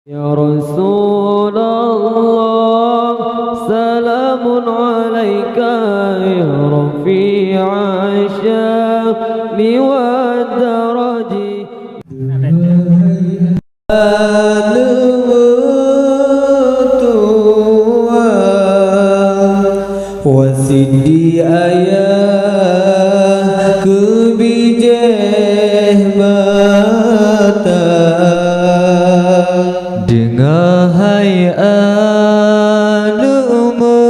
Ya Rasulullah, salamun alaika ya rafi'a sya'ni wa daraji. Wasidi ayah kebijeh mata dengan hayat metua.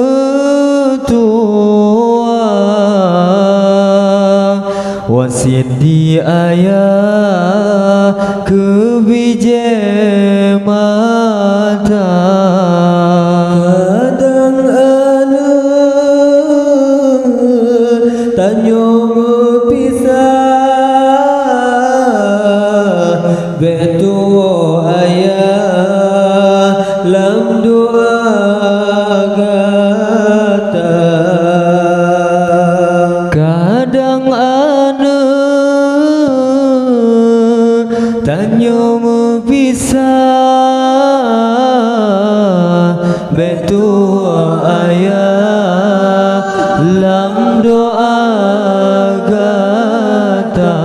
Wasidi ayah kebijeh mata. Tanyo pisah betu ayah lam doa gata. Kadang ane tanyo pisah betu ayah lam doa gata.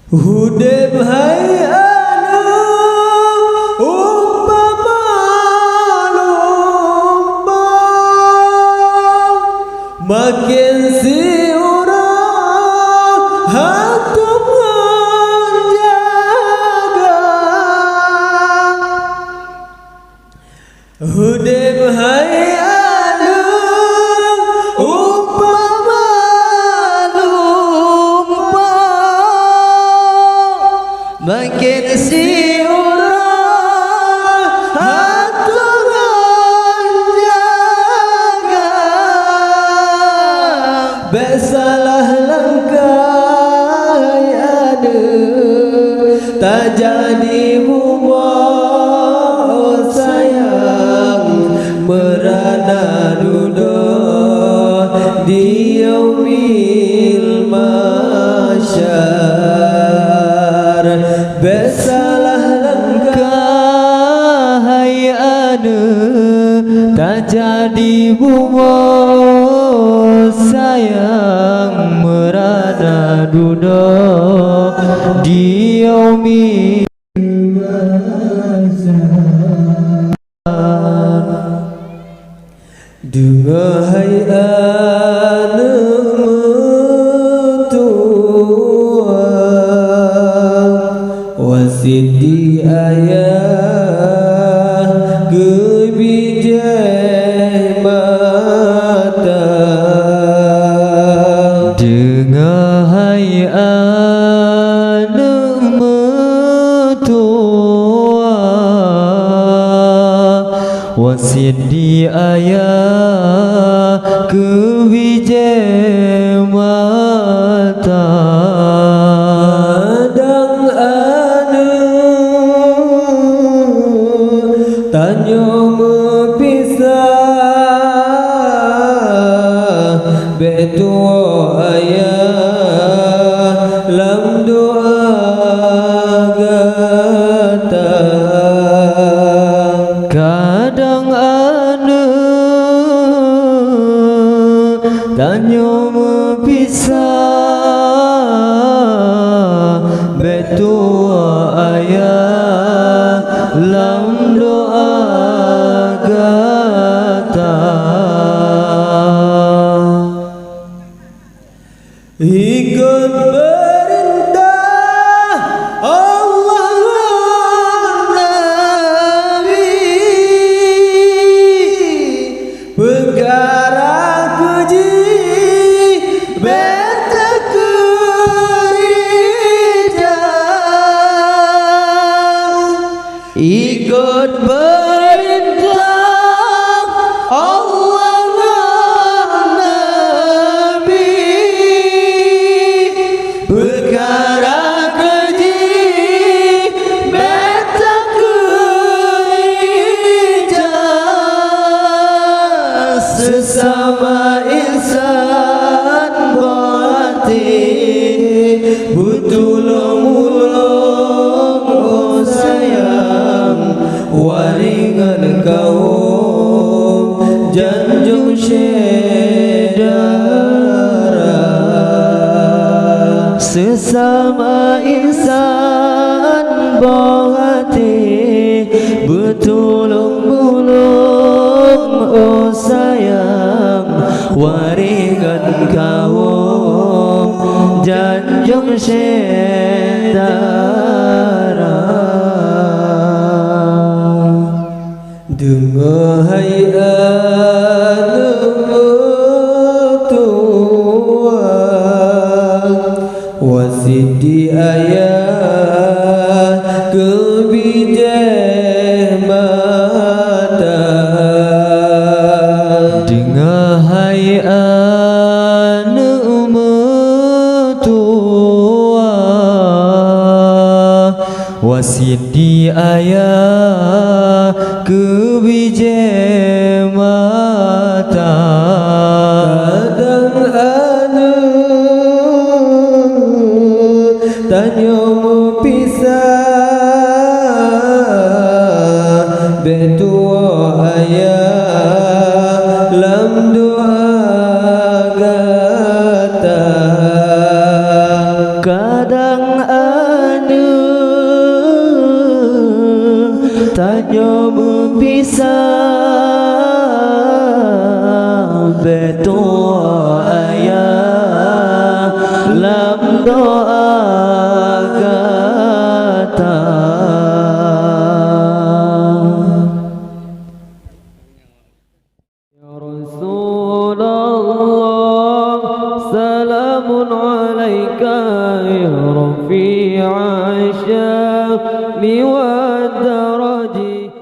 Hudeb hai anu umpama lomba, makin si orang hatum menjaga. Hudeb hai anu umpama lumba, makin si orang aturan jaga. Besalah langkah ada tak jadi buat sayang merana duduk di yaumil mahsyar. Besalah langkah hai ane tak jadi buat sayang merana duduk di yaumil dengan hayat metua. Wasidi ayah kebijeh mata dengan hayat metua. Wasidi ayah kebijeh mata. Kadang ane tanyo mepisah betu ayah lam doa gata. Kadang ane tanyo mepisah betu ayah lam doa gata. Ikut perintah sesama insan berhati bertolong-menolong, oh sayang waringan kaum janjung syedara. Dengar hai wasidi ayah kebijak mata. Dengar hai anak mertua wasidi ayah kebijak mata. Kadang anak tanya mu pisah betua ayah lam doa gata. Kadang anak tanya mu pisah betua ayah lam doa gata. Ya Rasulullah, salamun alaika ya rafi'a sya'ni wa daraji.